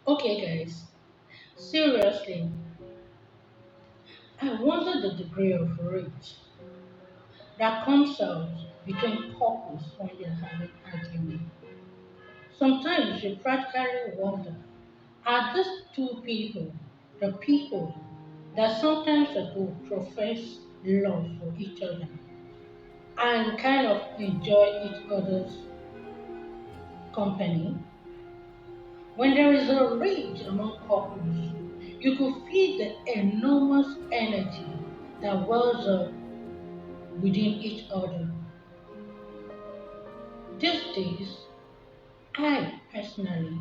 Okay, guys, seriously, I wonder the degree of rage that comes out between couples when they're having argument. Sometimes you practically wonder, are these two people the people that sometimes ago profess love for each other and kind of enjoy each other's company? When there is a rage among couples, you could feel the enormous energy that wells up within each other. These days, I personally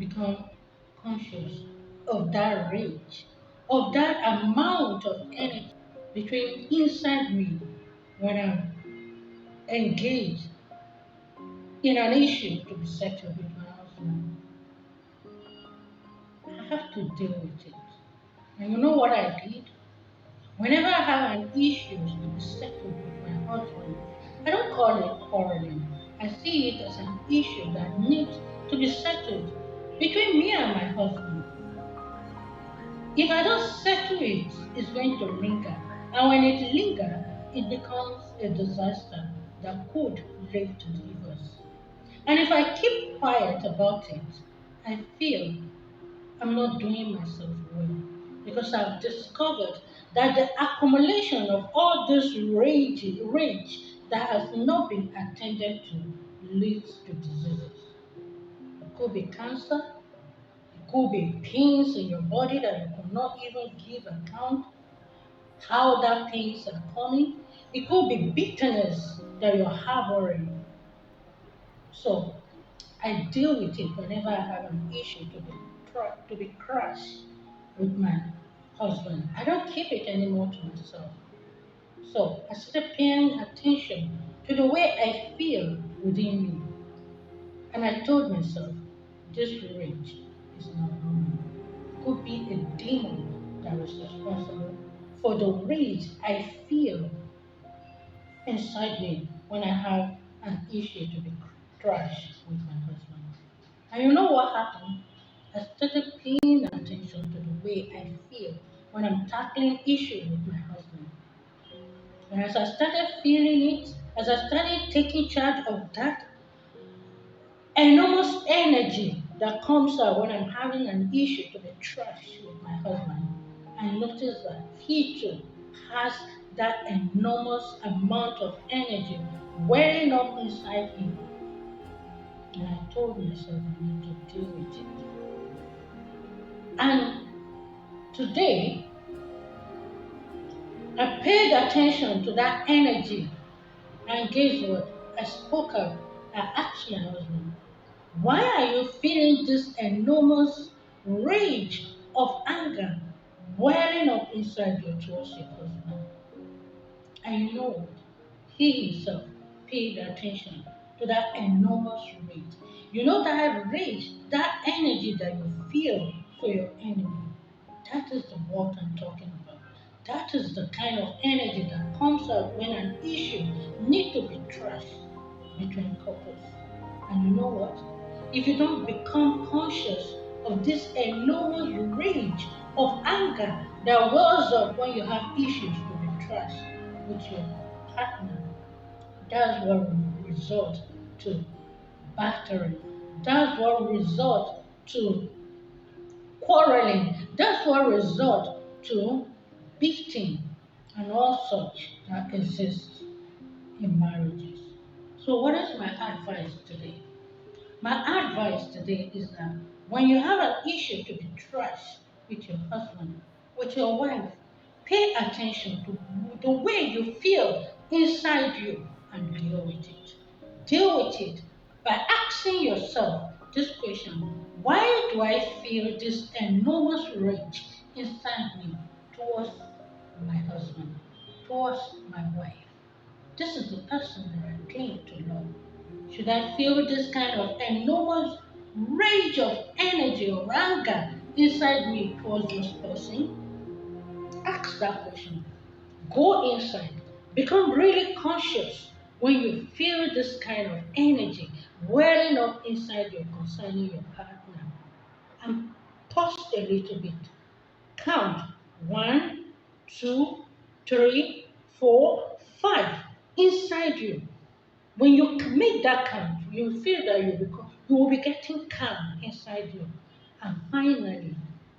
become conscious of that rage, of that amount of energy between inside me when I'm engaged in an issue to be settled with my husband. I have to deal with it. And you know what I did? Whenever I have an issue to be settled with my husband, I don't call it quarreling. I see it as an issue that needs to be settled between me and my husband. If I don't settle it, it's going to linger. And when it lingers, it becomes a disaster that could lead to divorce. And if I keep quiet about it, I feel I'm not doing myself well because I've discovered that the accumulation of all this rage that has not been attended to leads to diseases. It could be cancer, it could be pains in your body that you could not even give account how that pains are coming. It could be bitterness that you're harboring. So I deal with it whenever I have an issue to be crushed with my husband. I don't keep it anymore to myself. So I started paying attention to the way I feel within me. And I told myself, this rage is not normal. It could be a demon that is responsible for the rage I feel inside me when I have an issue to be crushed with my husband. And you know what happened? I started paying attention to the way I feel when I'm tackling issues with my husband. And as I started feeling it, as I started taking charge of that enormous energy that comes out when I'm having an issue to be trashed with my husband, I noticed that he too has that enormous amount of energy welling up inside him. And I told myself I need to deal with it. And today, I paid attention to that energy. And guess what? I spoke up. I asked my husband, why are you feeling this enormous rage of anger welling up inside you towards your husband? I know he himself paid attention to that enormous rage. You know that rage, that energy that you feel for your enemy. That is the what I'm talking about. That is the kind of energy that comes out when an issue needs to be trashed between couples. And you know what? If you don't become conscious of this enormous rage of anger that wells up when you have issues to be trashed with your partner, that's what will result to battering. That's what result to quarreling. That's what result to beating and all such that exists in marriages. So what is my advice today? My advice today is that when you have an issue to be trashed with your husband, with your wife, pay attention to the way you feel inside you and deal with it. Deal with it by asking yourself this question: why do I feel this enormous rage inside me towards my husband, towards my wife? This is the person that I claim to love. Should I feel this kind of enormous rage of energy or anger inside me towards this person? Ask that question. Go inside. Become really conscious when you feel this kind of energy welling up inside you concerning your partner. and pause a little bit. Count 1, 2, 3, 4, 5 inside you. When you make that count, you feel that you will be getting calm inside you. And finally,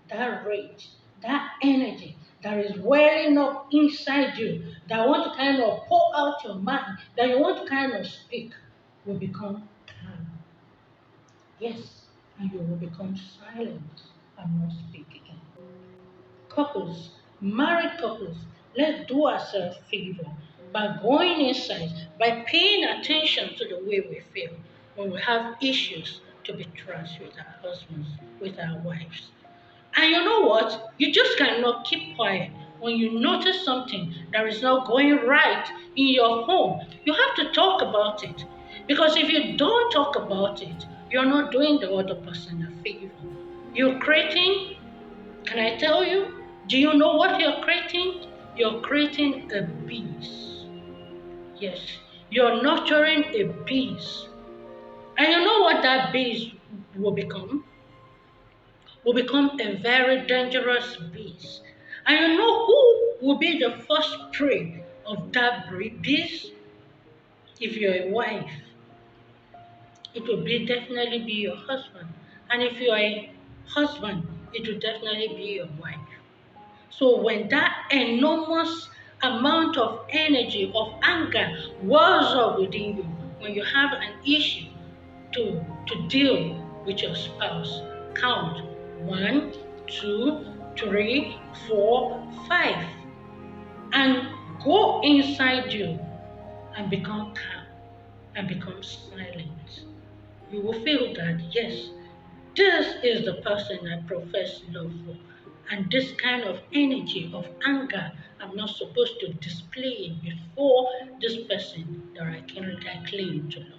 that rage, that energy that is welling up inside you, that want to kind of pour out your mind, that you want to kind of speak, will become calm. Yes, and you will become silent and not speak again. Couples, married couples, let's do ourselves a favor by going inside, by paying attention to the way we feel when we have issues to be trust with our husbands, with our wives. And you know what? You just cannot keep quiet when you notice something that is not going right in your home. You have to talk about it. Because if you don't talk about it, you're not doing the other person a favor. You're creating, can I tell you? Do you know what you're creating? You're creating a beast. Yes, you're nurturing a beast. And you know what that beast will become? Will become a very dangerous beast. And you know who will be the first prey of that beast? If you're a wife, it will be definitely be your husband. And if you're a husband, it will definitely be your wife. So when that enormous amount of energy, of anger wells up within you, when you have an issue to deal with your spouse, count 1, 2, 3, 4, 5, and go inside you and become calm and become silent. You will feel that, yes, this is the person I profess love for. And this kind of energy of anger, I'm not supposed to display it before this person that I claim to love.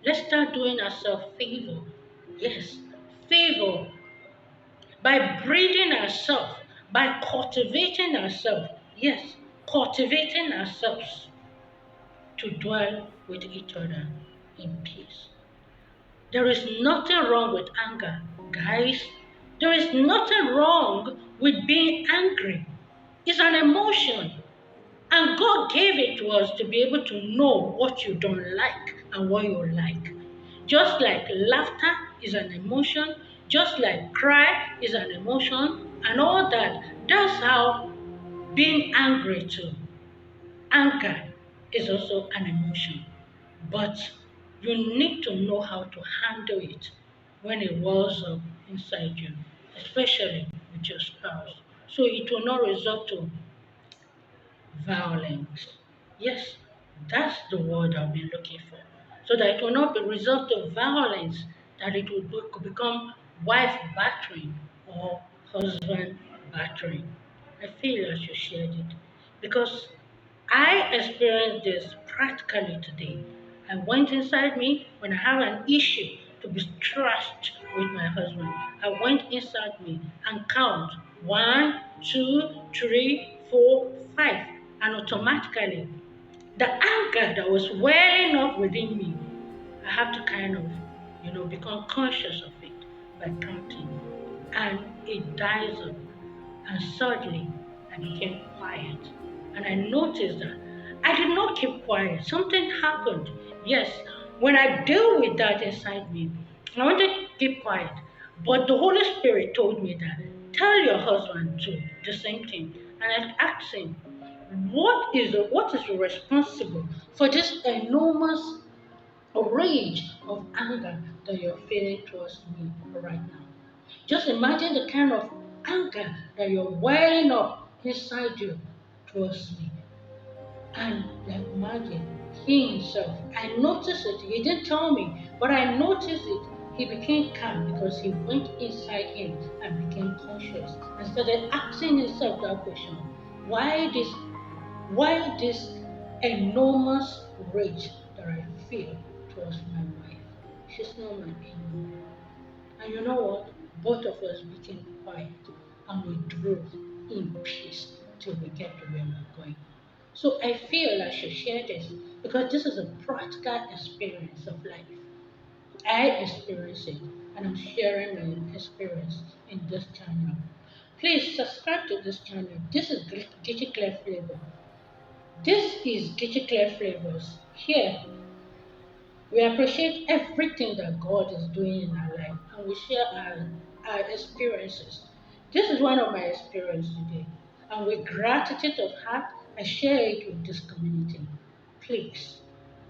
Let's start doing ourselves favor. Yes, favor by breeding ourselves, by cultivating ourselves. Yes, cultivating ourselves to dwell with each other in peace. There is nothing wrong with anger, guys. There is nothing wrong with being angry. It's an emotion. And God gave it to us to be able to know what you don't like and what you like. Just like laughter is an emotion, just like cry is an emotion, and all that. That's how being angry too. Anger is also an emotion. But you need to know how to handle it when it wells up inside you, especially with your spouse. So it will not result to violence. Yes, that's the word I've been looking for. So that it will not be result of violence, that it will could become wife battering or husband battering. I feel I should share it because I experienced this practically today. I went inside me when I have an issue to be trust with my husband. I went inside me and count 1, 2, 3, 4, 5, and automatically the anger that was welling up within me, I have to kind of, become conscious of it by counting, and it dies up. And suddenly, I became quiet. And I noticed that I did not keep quiet. Something happened. Yes, when I deal with that inside me, I wanted to keep quiet. But the Holy Spirit told me that tell your husband to the same thing. And I asked him, what is responsible for this enormous rage of anger that you're feeling towards me right now? Just imagine the kind of anger that you're welling up inside you towards me. And like imagine, he himself, I noticed it. He didn't tell me, but I noticed it. He became calm because he went inside him and became conscious and started asking himself that question: Why this enormous rage that I feel towards my wife? She's not my enemy. And you know what? Both of us became quiet and we drove in peace till we get to where we're going. So I feel I should share this because this is a practical experience of life. I experienced it. and I'm sharing my experience in this channel. Please subscribe to this channel. This is Gitty Clear Flavor. This is Gitty Clear Flavors. Here, we appreciate everything that God is doing in our life and we share our experiences. This is one of my experiences today. And with gratitude of heart, I share it with this community. Please,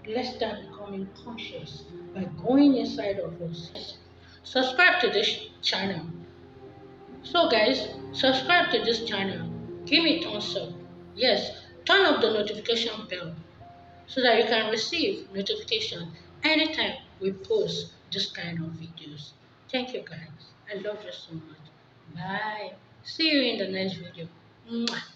let's start becoming conscious by going inside of us. Subscribe to this channel. So guys, subscribe to this channel. Give me thumbs up. Yes, turn up the notification bell so that you can receive notification anytime we post this kind of videos. Thank you guys. I love you so much. Bye. See you in the next video. Mwah.